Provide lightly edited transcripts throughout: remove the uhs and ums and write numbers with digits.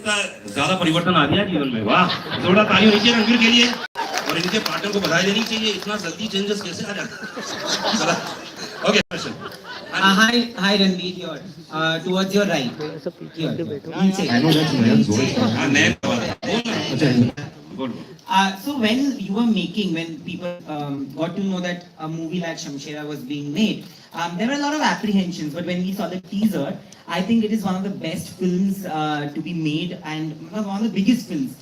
इतना ज्यादा परिवर्तन आ गया जीवन में, वाह। थोड़ा ताली होनी चाहिए रणबीर के लिए और इनके पार्टनर को बधाई देनी चाहिए, इतना जल्दी चेंजेस कैसे आ जाता। Okay, question. Hi Ranbir, here. Towards your right. Here. I know that's Nayan's voice. So when you were making, when people got to know that a movie like Shamshera was being made, there were a lot of apprehensions. But when we saw the teaser, I think it is one of the best films to be made and one of the biggest films.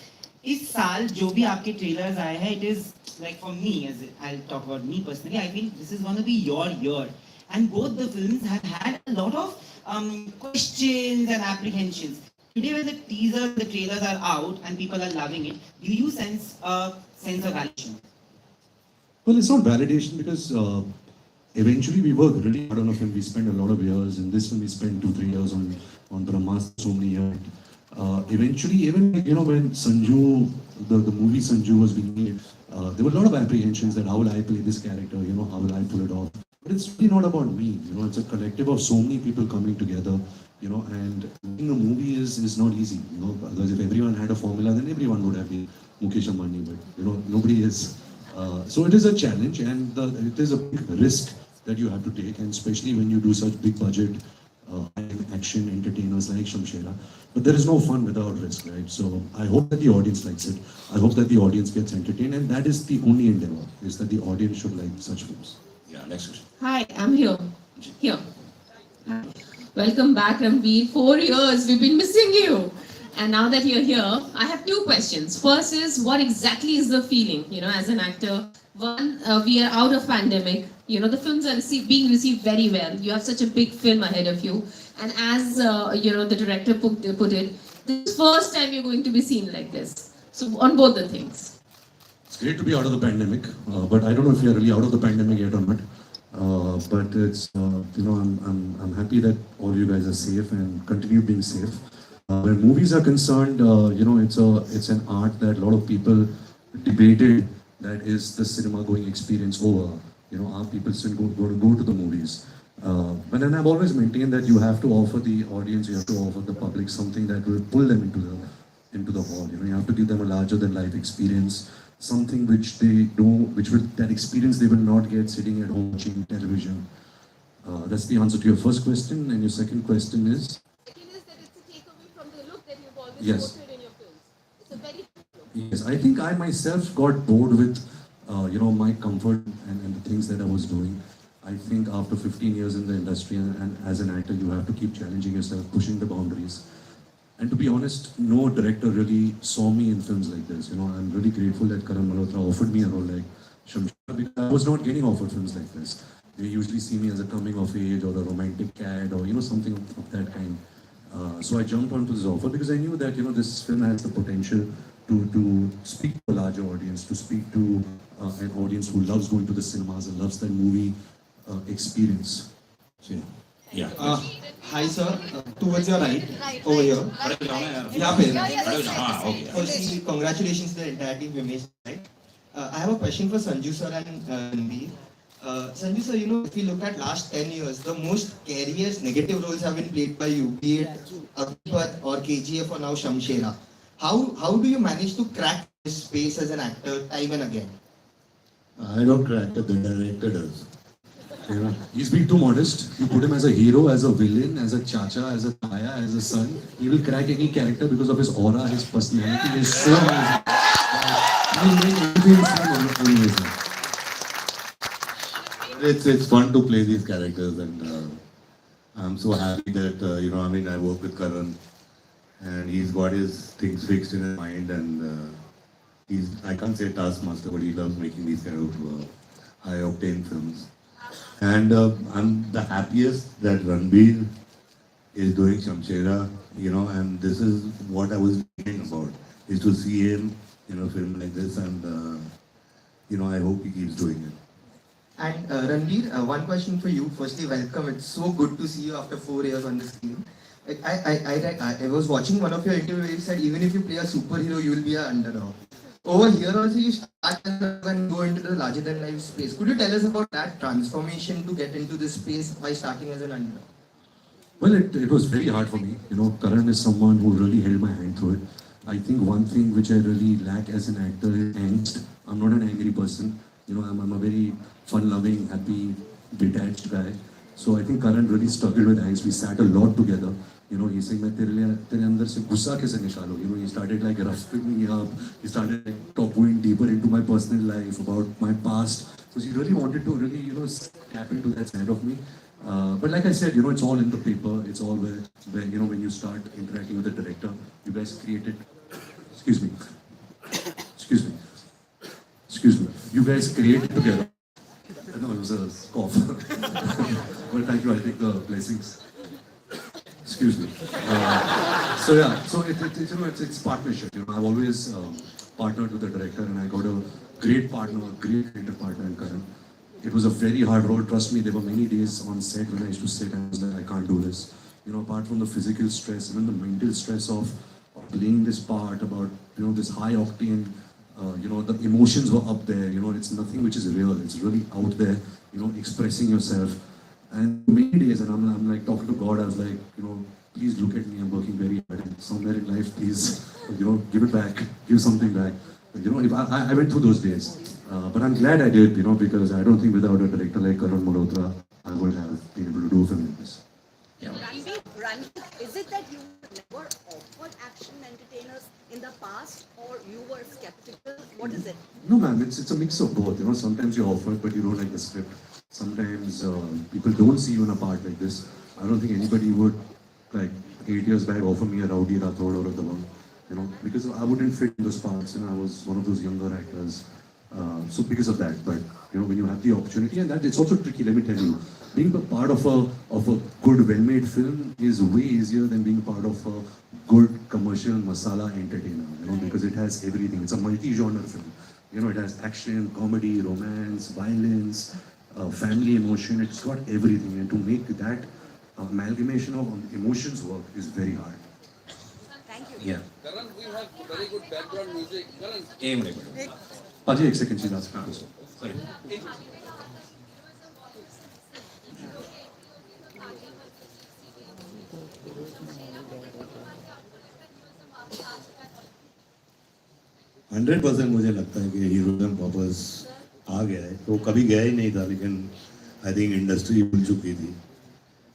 इस साल जो भी आपके trailers आए हैं, it is like for me, as I'll talk about me personally, I feel this is going to be your year. And both the films have had a lot of questions and apprehensions. Today when the teaser, the trailers are out and people are loving it, do you sense a sense of validation? Well, it's not validation because eventually we work really hard on a film. We spend a lot of years. In this film, we spent 2-3 years on Brahmas, so many years. Eventually, even when Sanju, the movie Sanju was being made, there were a lot of apprehensions that how will I play this character? How will I pull it off? But it's really not about me. It's a collective of so many people coming together. And making a movie is not easy. Because if everyone had a formula, then everyone would have been Mukesh Ambani. But nobody is. So it is a challenge, and it is a big risk that you have to take, and especially when you do such big budget action entertainers like Shamshera. But there is no fun without risk, right? So I hope that the audience likes it. I hope that the audience gets entertained, and that is the only endeavor, is that the audience should like such films. Yeah, next question. Hi, I'm here. Hi. Welcome back, Ranbir. 4 years, we've been missing you. And now that you're here, I have 2 questions. First is, what exactly is the feeling, as an actor? One, we are out of pandemic. The films are being received very well. You have such a big film ahead of you. And as, the director put it, this is the first time you're going to be seen like this. So on both the things. It's great to be out of the pandemic, but I don't know if we are really out of the pandemic yet or not. But it's, I'm happy that all you guys are safe and continue being safe. When movies are concerned, it's an art that a lot of people debated, that is the cinema going experience over. Are people still going to go to the movies? But then I've always maintained that you have to offer the audience, you have to offer the public something that will pull them into the hall. You have to give them a larger than life experience, something which that experience they will not get sitting at home watching television. That's the answer to your first question. And your second question is? Second is that it's a takeaway from the look that you've always Yes. portrayed in your films. It's a very different look. Yes, I think I myself got bored with, my comfort and the things that I was doing. I think after 15 years in the industry and as an actor, you have to keep challenging yourself, pushing the boundaries. And to be honest, no director really saw me in films like this. I'm really grateful that Karan Malhotra offered me a role like Shamshera, because I was not getting offered films like this. They usually see me as a coming of age or a romantic cad or something of that kind. So I jumped onto this offer because I knew that this film has the potential to speak to a larger audience, to speak to an audience who loves going to the cinemas and loves that movie experience. So Yeah. Hi sir, towards your right, over here. Yeah, Okay. Firstly, congratulations to the entire team. We made it, right? I have a question for Sanju sir and Ranbir. Sanju sir, if you look at last 10 years, the most scariest negative roles have been played by you, be it Akbar or KGF or now Shamshera. How do you manage to crack this space as an actor time and again? I don't crack it, the director does. He's being too modest. You put him as a hero, as a villain, as a chacha, as a taya, as a son. He will crack any character because of his aura, his personality. He is so amazing. He'll make everything seem amazing. It's fun to play these characters, and I'm so happy that I work with Karan, and he's got his things fixed in his mind, and I can't say taskmaster, but he loves making these kind of high octane films. And I'm the happiest that Ranbir is doing Shamshera, and this is what I was thinking about, is to see him in a film like this, and I hope he keeps doing it. And Ranbir, one question for you. Firstly, welcome. It's so good to see you after 4 years on the screen. I was watching one of your interviews where you said even if you play a superhero, you will be an underdog. Over here also you start and go into the larger than life space. Could you tell us about that transformation to get into this space by starting as an underdog? Well, it was very hard for me. Karan is someone who really held my hand through it. one thing which I really lack as an actor is angst. I'm not an angry person. You know, I'm a very fun-loving, happy, detached guy. So I think Karan really struggled with angst. We sat a lot together. You know, he's saying, "मैं तेरे अंदर से गुस्सा कैसे निकालूं?" You know, he started like roughing me up. He started like going deeper into my personal life, about my past. So he really wanted to really, you know, tap into that side of me. But like I said, you know, it's all in the paper. It's all where you know, when you start interacting with the director, you guys created. Excuse me. Excuse me. Excuse me. You guys created together. No, it was a cough. Well, thank you. I'll take the blessings. Excuse me. So yeah, so you know, it's partnership. You know, I've always partnered with the director, and I got a great partner, a great creative partner in Karan. It was a very hard role. Trust me, there were many days on set when I used to sit and I was like, I can't do this. You know, apart from the physical stress, even the mental stress of playing this part, about, you know, this high octane. You know, the emotions were up there. You know, it's nothing which is real. It's really out there. You know, expressing yourself. And many days, and I'm like talking to God. I was like, you know, please look at me. I'm working very hard. And somewhere in life, please, you know, give it back. Give something back. You know, if I went through those days. But I'm glad I did. You know, because I don't think without a director like Karan Malhotra, I would have been able to do a film like this. Ranbir, is it that you never offered action entertainers in the past, or you were skeptical? What is it? No, ma'am, it's a mix of both. You know, sometimes you're offered, but you don't like the script. Sometimes people don't see you in a part like this. I don't think anybody would, like 8 years back, offer me a Rowdy Rathod or a Dabang. You know, because I wouldn't fit in those parts. You know, I was one of those younger actors. So because of that, but you know, when you have the opportunity, and that it's also tricky. Let me tell you, being a part of a good, well-made film is way easier than being part of a good commercial masala entertainer. You know, because it has everything. It's a multi-genre film. You know, it has action, comedy, romance, violence, family emotion. It's got everything, and to make that amalgamation of emotions work is very hard. Thank you. Yeah. Karan, we have very good background music. Karan, Aim like Paji, एक second, she's asking a question. Sorry. 100% मुझे लगता है कि heroism वापस आ गया है. वो कभी गया ही नहीं था, लेकिन आई थिंक इंडस्ट्री भूल चुकी थी.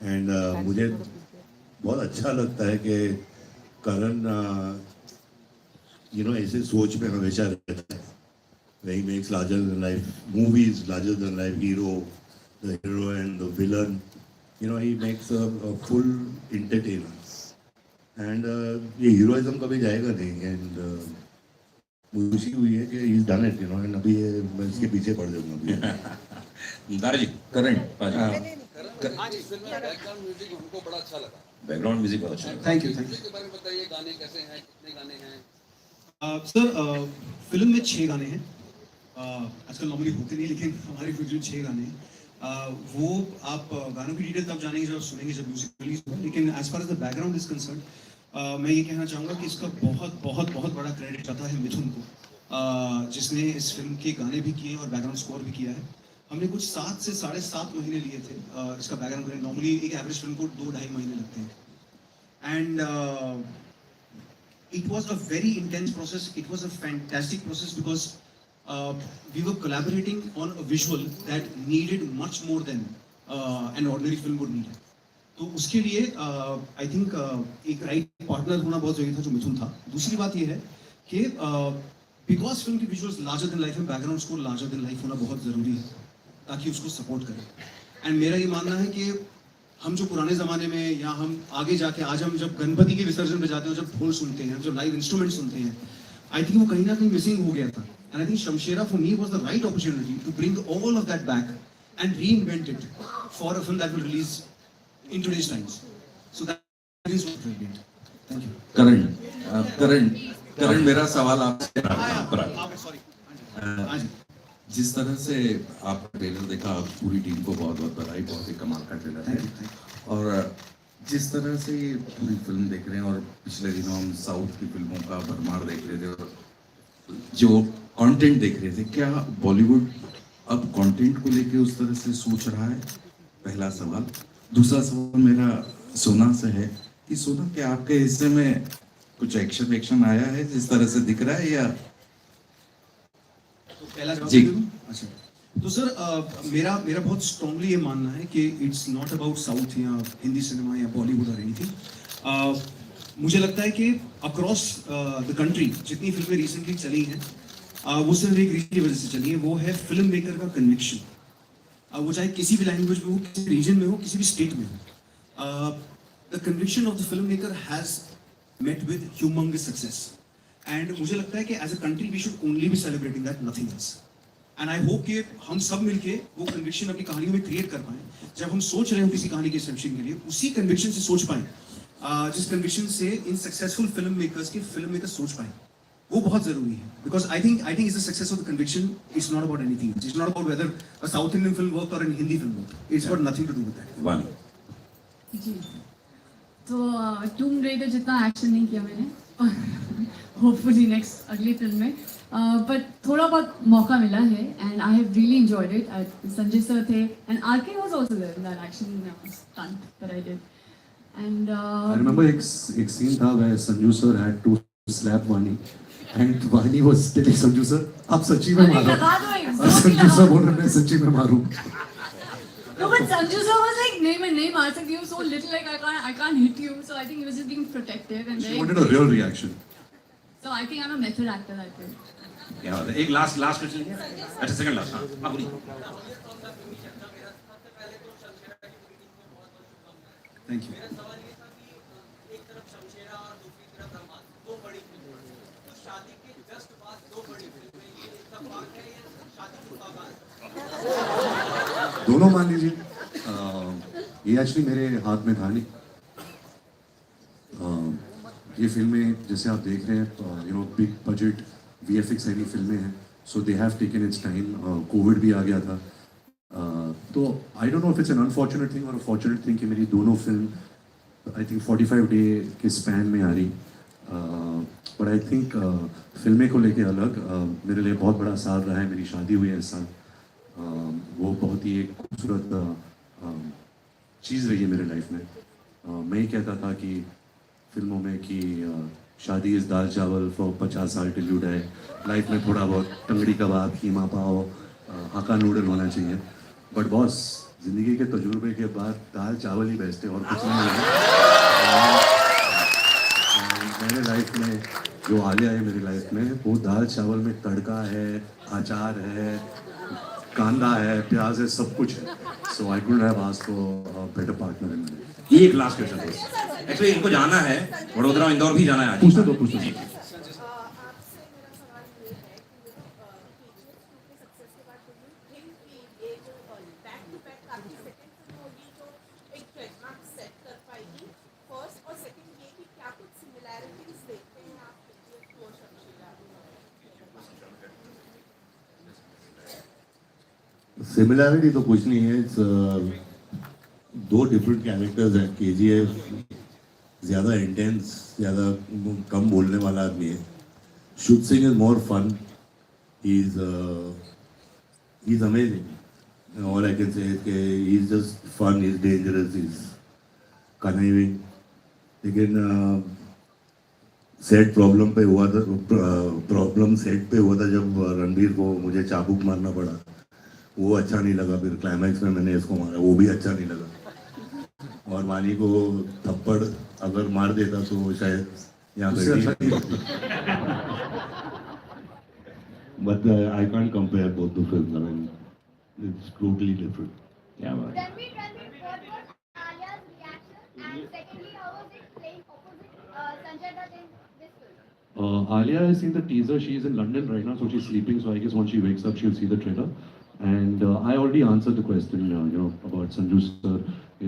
एंड मुझे बहुत अच्छा लगता है कि करण यू नो ऐसे सोच में हमेशा रहता है. He makes larger than life movies, larger than life hero, the hero and the villain. You know, he makes a full entertainer. And ये heroism कभी जाएगा नहीं. And मुझे खुशी हुई है कि he's done it, you know. And अभी मैं इसके पीछे पड़ जाऊँगा अभी. दाराजी, करण, आज इस फिल्म में बैकग्राउंड म्यूजिक हमको बड़ा अच्छा लगा. बैकग्राउंड म्यूजिक बहुत अच्छा है. Thank you. म्यूजिक के बारे में बताइए, गाने कैसे हैं, कितने गाने हैं? सर, फिल्म में 6 गाने हैं. आजकल नॉर्मली होते नहीं, लेकिन हमारी फिल्म में 6 गाने हैं. वो आप गानों की डिटेल तब जानेंगे जब सुनेंगे, जब म्यूजिक रिलीज होगा. लेकिन as far as the background is concern, मैं ये कहना चाहूँगा कि इसका बहुत बहुत बहुत बड़ा क्रेडिट जाता है मिथुन को, जिसने इस फिल्म के गाने भी किए और बैकग्राउंड स्कोर भी किया है. हमने कुछ 7 से 7.5 महीने लिए थे इसका बैकग्राउंड करने. नॉर्मली एक एवरेज फिल्म को 2-2.5 महीने लगते हैं. And it was a very intense process. It was a fantastic process because we were collaborating on a visual that needed much more than an ordinary film would need. तो उसके लिए I think एक right partner होना बहुत जरूरी था, जो मिथुन था. दूसरी बात ये है कि बिकॉज फिल्म की विजुअल्स लार्जर देन लाइफ है, background score larger than life होना बहुत जरूरी है ताकि उसको सपोर्ट करें. एंड मेरा ये मानना है कि हम जो पुराने ज़माने में, या हम आगे जाके आज हम जब गणपति के विसर्जन में जाते हैं, जब ढोल सुनते हैं, जब लाइव इंस्ट्रूमेंट सुनते हैं, आई थिंक वो कहीं ना कहीं मिसिंग हो गया था. And I think Shamshera for me was the right opportunity to bring all of that back and reinvent it for a film that will release in today's times. So that is what we did. Thank you. Karan, मेरा सवाल आपसे, sorry. जिस तरह से आपका trailer देखा, पूरी team को बहुत बहुत बधाई. बहुत ही कमाल का ट्रेलर है. और जिस तरह से ये पूरी फिल्म देख रहे हैं, और पिछले दिनों हम साउथ की फिल्मों का भरमार देख रहे थे और जो कंटेंट देख रहे थे, क्या बॉलीवुड अब कंटेंट को लेके उस तरह से सोच रहा है? पहला सवाल. दूसरा सवाल मेरा सोना से है कि सोना, क्या आपके हिस्से में कुछ एक्शन आया है जिस तरह से दिख रहा है या तो पहला जवाब जी। दे दूं? अच्छा, तो सर मेरा बहुत स्ट्रांगली ये मानना है कि इट्स नॉट अबाउट साउथ या हिंदी सिनेमा या बॉलीवुड और एनीथिंग। मुझे लगता है कि अक्रॉस द कंट्री जितनी फिल्में रिसेंटली चली हैं वो सिर्फ एक रीजन की वजह से चली है, वो है फिल्म मेकर का कन्विक्शन। वो चाहे किसी भी लैंग्वेज में हो, किसी रीजन में हो, किसी भी स्टेट में हो। The conviction of the film maker has met with humongous success, and मुझे लगता है कि as a country we should only be celebrating that, nothing else. And I hope कि हम सब मिलके वो conviction अपनी कहानियों में create कर पाएं। जब हम सोच रहे हो किसी कहानी के submission के लिए, उसी conviction से सोच पाएं जिस conviction से इन successful filmmakers के filmmakers सोच पाएं, वो बहुत जरूरी है। Because I think it's the success of the conviction. It's not about anything. It's not about whether a South Indian film worked or a Hindi film worked. It's got nothing to do with that. वानी जी, तो टूम raider जितना action नहीं किया मैंने hopefully next अगली film में, but थोड़ा बहुत मौका मिला है and I have really enjoyed it. Sanjay sir थे and RK was also there in that action stunt that I did and I remember एक scene था where Sanju sir had to slap Vaani, and Vaani was telling Sanju sir, आप सच्ची में मारो। लगा दो एक और संजू सर बोल रहे मैं सच्ची में मारूं। No, but Sanju sir was like, नहीं मैं नहीं मार सकती हूँ, so little like I can't hit you, so I think he was just being protective and She very. wanted a real reaction. So I think I'm a method actor that way. क्या बात है, एक last question है। अच्छा second last, हाँ बोलिए। Thank you. दोनों मान लीजिए। ये एक्चुअली मेरे हाथ में था नहीं। ये फिल्में जैसे आप देख रहे हैं, you know big budget VFX heavy फिल्में हैं, so they have taken its time. Covid भी आ गया था, तो I don't know if it's an unfortunate thing और अ फॉर्चुनेट थिंग कि मेरी दोनों फिल्म आई थिंक 45 डे के स्पैन में आ रही। बट आई थिंक फिल्में को लेके अलग मेरे लिए बहुत बड़ा साल रहा है। मेरी शादी हुई है इस साल, वो बहुत ही एक खूबसूरत चीज़ रही है मेरे लाइफ में। मैं ही कहता था कि फिल्मों में कि शादी इस दाल चावल फॉर 50 साल टिल यू डाई। लाइफ में थोड़ा बहुत टंगड़ी कबाब, कीमा पाव, हाका नूडल होना चाहिए। बट बॉस, ज़िंदगी के तजुर्बे के बाद दाल चावल ही बेस्ट है और कुछ नहीं है। मेरे लाइफ में जो आलिया है मेरी लाइफ में, वो दाल चावल में तड़का है, अचार है, कांदा है, प्याज है, सब कुछ है। So I couldn't have asked for a better partner in life. एक लास्ट क्वेश्चन बस। एक्चुअली इनको जाना है वडोदरा, इंदौर भी जाना है आज। पूछने दो। आपसे मेरा सवाल ये है कि के सक्सेस के बाद डू यू थिंक कि ये जो बैक टू बैक आपकी सेकंड फिल्म होगी जो एक ट्रेडमार्क सेट कर पाएगी? फर्स्ट और सेकंड ये कि क्या कुछ सिमिलैरिटीज देखते हैं आप KGF और शमशेरा? सिमिलैरिटी तो कुछ नहीं है। इट्स दो डिफरेंट कैरेक्टर्स हैं। KGF ज़्यादा इंटेंस, ज़्यादा कम बोलने वाला आदमी है। Shubh Singh is more fun, he is amazing. All I can say he is just fun, he is dangerous, he is conniving. लेकिन सेट प्रॉब्लम पे हुआ था, प्रॉब्लम सेट पे हुआ था जब रणबीर को मुझे चाबुक मारना पड़ा, वो अच्छा नहीं लगा। फिर क्लाइमैक्स में मैंने इसको मारा, वो भी अच्छा नहीं लगा। और वानी को थप्पड़ अगर मार देता तो शायद यहाँ पे but I can't compare both the films. I mean it's totally different. क्या बात है। Ranbir, what was Alia's reaction? And secondly, how was it playing opposite Sanjay Dutt in this film? Alia has seen the teaser. She is in London right now, so she's sleeping. So I guess once she wakes up, she'll see the trailer. And I already answered the question, you know, about Sanju sir.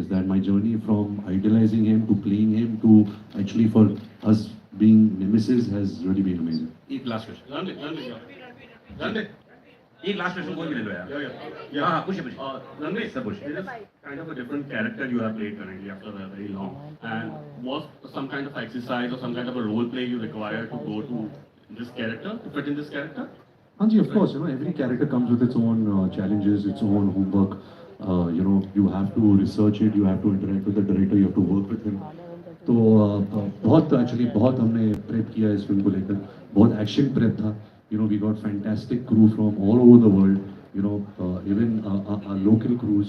Is that my journey from idealizing him to playing him to actually for us being nemesis has really been amazing. एक last question Ranbir, एक last question कोई भी ले लो यार। हाँ पूछिए। Ranbir sir पूछिए। Kind of a different character you have played currently after a very long, and was some kind of exercise or some kind of a role play you require to go to this character, to fit in this character? Anji, of course, you know, every character comes with its own challenges, its own homework. You know, you have to research it, you have to interact with the director, you have to work with him. तो बहुत actually बहुत हमने prep किया इस film को लेकर, बहुत action prep था. You know, we got fantastic crew from all over the world. You know, even our local crews.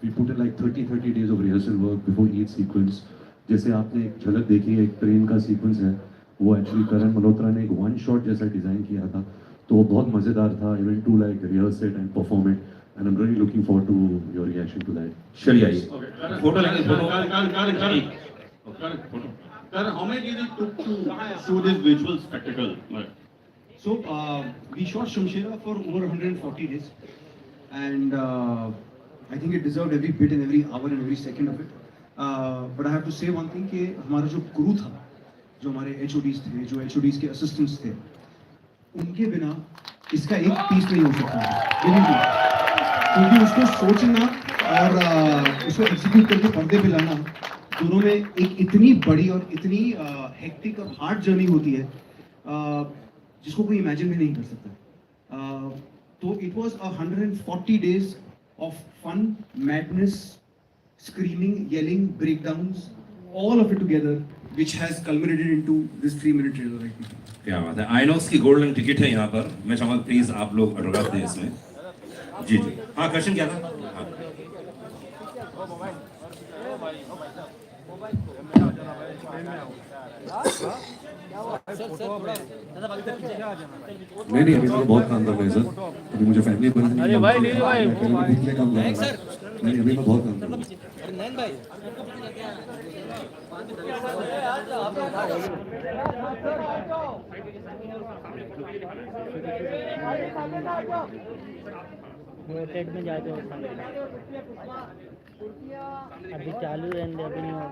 We put in like 30 days of rehearsal work before each sequence. जैसे आपने एक झलक देखी है, एक ट्रेन का sequence है, वो एक्चुअली करण मल्होत्रा ने एक वन शॉट जैसा डिज़ाइन किया था, तो वो बहुत मज़ेदार था. Even to like rehearse it and perform it, and I am really looking forward to your reaction to that. चलिए आइए फोटो लेंगे. Karan, how many days it took to shoot this visual spectacle? So we shot Shamshera for over 140 days, and I think it deserved every bit and every hour and every second of it. But I have to say one thing कि हमारा जो crew था, जो हमारे HODs थे, जो HODs के assistants थे, उनके बिना इसका एक पीस नहीं हो सकता, क्योंकि उसको सोचना और उसको एग्जीक्यूट करके पर्दे पे लाना, दोनों में एक इतनी बड़ी और इतनी हेक्टिक और हार्ड जर्नी होती है जिसको कोई इमेजिन भी नहीं कर सकता. तो it was 140 days of fun, madness, screaming, yelling, breakdowns, all of it together, which has culminated into this 3-minute trailer right now. क्या बात है. आइनॉक्स की गोल्डन टिकट है यहाँ पर. मैं चाहूँगा प्लीज आप लोग ऑटोग्राफ दें इसमें. जी जी हाँ, क्वेश्चन क्या था? नहीं अभी तो बहुत काम कर रहे हैं सर. अभी मुझे फैमिली पर नहीं, अरे भाई नहीं भाई पिछले काम कर रहा हूं. नहीं अभी मैं बहुत काम कर रहा हूं. नैन भाई रोटेट में जाते हो अभी चालू रहने अभी नहीं होगा.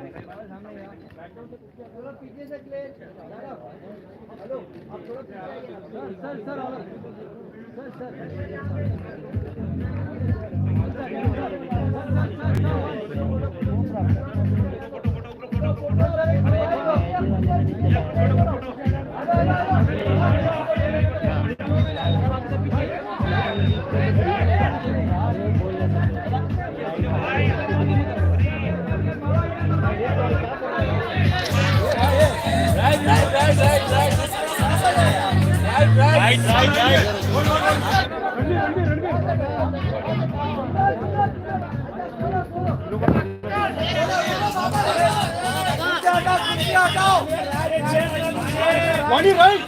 Vaani, right.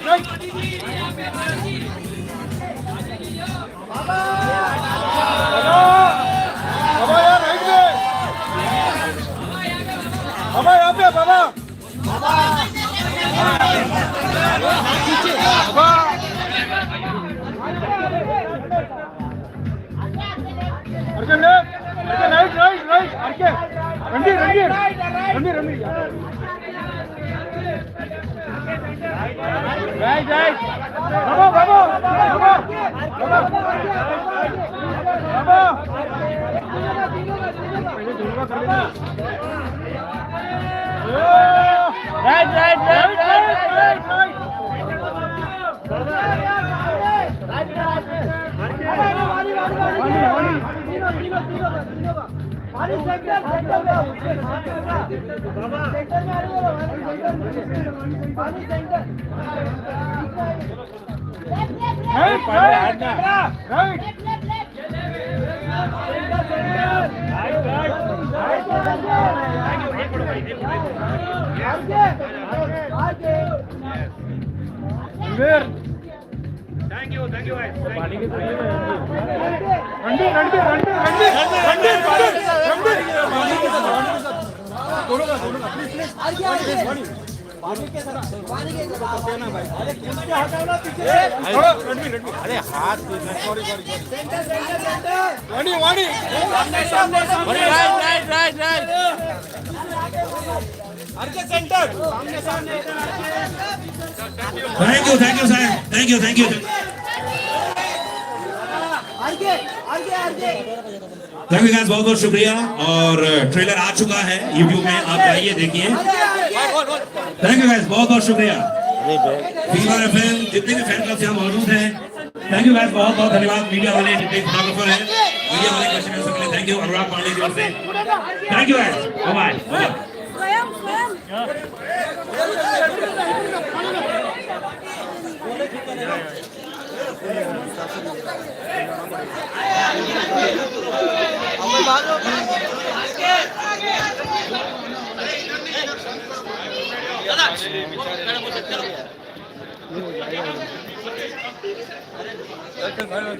बाबा यार राइट में. बाबा यहाँ पे Baba. Arjun left, right. RK Ranbir. Right. Baba. Thank you guys. अरे हाथ sorry Vaani right centre thank you sir. Thank you. Thank you guys, बहुत बहुत शुक्रिया. और ट्रेलर आ चुका है YouTube में, आप जाइए देखिए. थैंक यू गाइस, बहुत बहुत शुक्रिया. फीवर एफएम जितने भी फैन क्लब यहाँ मौजूद हैं, थैंक यू गाइस, बहुत बहुत धन्यवाद. मीडिया वाले जितने फोटोग्राफर हैं, मीडिया वाले क्वेश्चन आंसर के लिए थैंक यू. अनुराग पांडे जी से thank you guys. Bye bye. भाई